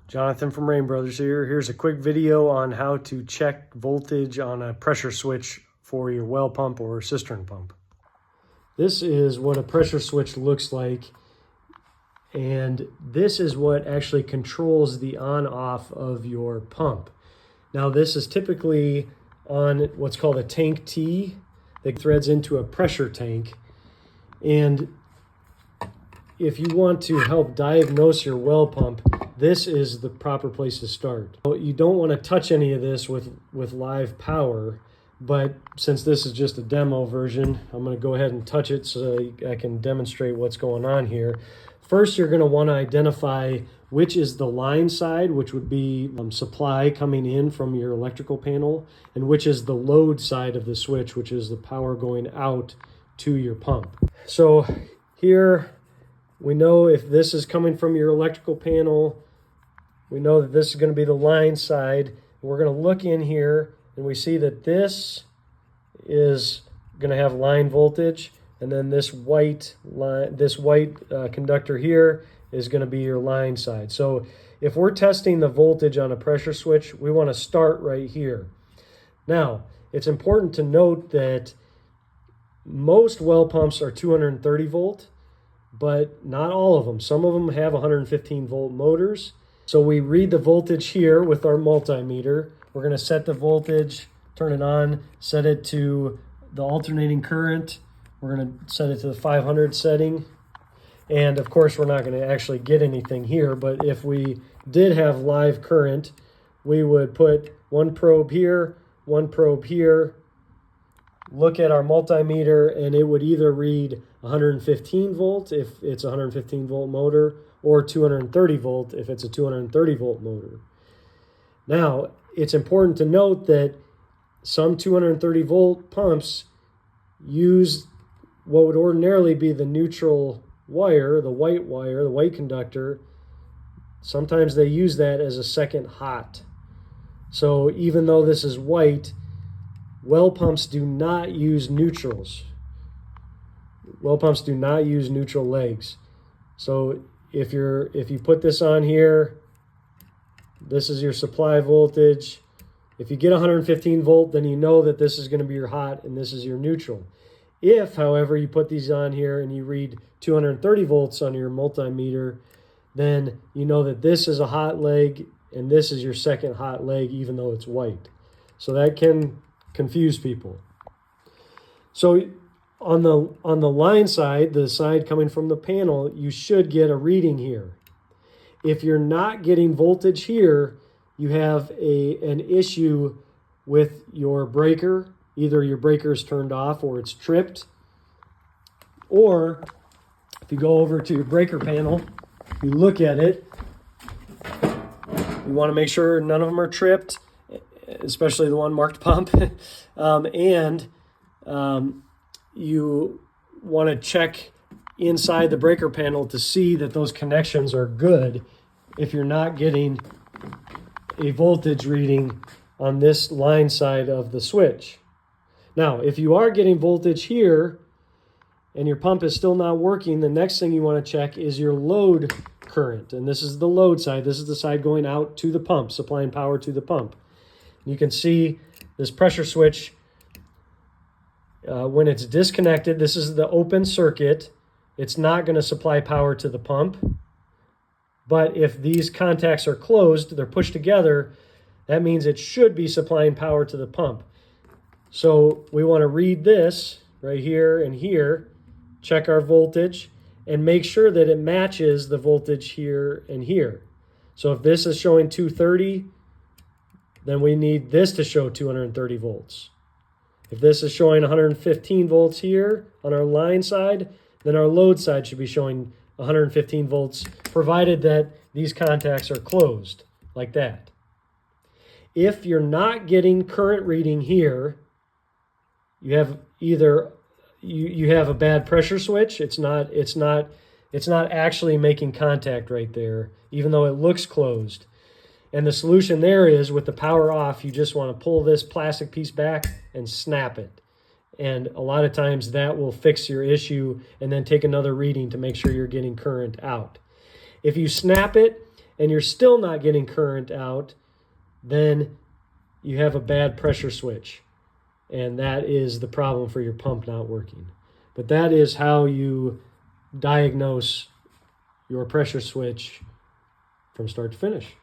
Jonathan from Rain Brothers here. Here's a quick video on how to check voltage on a pressure switch for your well pump or cistern pump. This is what a pressure switch looks like, and this is what actually controls the on-off of your pump. Now this is typically on what's called a tank T that threads into a pressure tank, and if you want to help diagnose your well pump, this is the proper place to start. You don't want to touch any of this with live power, but since this is just a demo version, I'm going to go ahead and touch it so I can demonstrate what's going on here. First, you're going to want to identify which is the line side, which would be supply coming in from your electrical panel, and which is the load side of the switch, which is the power going out to your pump. So here, we know if this is coming from your electrical panel, we know that this is going to be the line side. We're going to look in here and we see that this is going to have line voltage, and then this white conductor here is going to be your line side. So if we're testing the voltage on a pressure switch, we want to start right here. Now, it's important to note that most well pumps are 230 volt. But not all of them. Some of them have 115 volt motors. So we read the voltage here with our multimeter. We're going to set the voltage, turn it on, set it to the alternating current. We're going to set it to the 500 setting. And of course, we're not going to actually get anything here, but if we did have live current, we would put one probe here, look at our multimeter, and it would either read 115 volt if it's a 115 volt motor, or 230 volt if it's a 230 volt motor. Now, it's important to note that some 230 volt pumps use what would ordinarily be the neutral wire, the white conductor. Sometimes they use that as a second hot. So even though this is white, well pumps do not use neutrals. Well pumps do not use neutral legs. So if you put this on here, this is your supply voltage. If you get 115 volt, then you know that this is going to be your hot and this is your neutral. If, however, you put these on here and you read 230 volts on your multimeter, then you know that this is a hot leg and this is your second hot leg, even though it's white. So that can confuse people. So on the line side, the side coming from the panel, you should get a reading here. If you're not getting voltage here, you have an issue with your breaker. Either your breaker is turned off or it's tripped. Or if you go over to your breaker panel, you look at it, you want to make sure none of them are tripped, especially the one marked pump. You want to check inside the breaker panel to see that those connections are good if you're not getting a voltage reading on this line side of the switch. Now, if you are getting voltage here and your pump is still not working, the next thing you want to check is your load current. And this is the load side. This is the side going out to the pump, supplying power to the pump. You can see this pressure switch, when it's disconnected, this is the open circuit. It's not going to supply power to the pump. But if these contacts are closed, they're pushed together, that means it should be supplying power to the pump. So we want to read this right here and here, check our voltage, and make sure that it matches the voltage here and here. So if this is showing 230, then we need this to show 230 volts. If this is showing 115 volts here on our line side, then our load side should be showing 115 volts, provided that these contacts are closed, like that. If you're not getting current reading here, you have either you have a bad pressure switch. It's not actually making contact right there, even though it looks closed. And the solution there is, with the power off, you just want to pull this plastic piece back and snap it. And a lot of times that will fix your issue, and then take another reading to make sure you're getting current out. If you snap it and you're still not getting current out, then you have a bad pressure switch. And that is the problem for your pump not working. But that is how you diagnose your pressure switch from start to finish.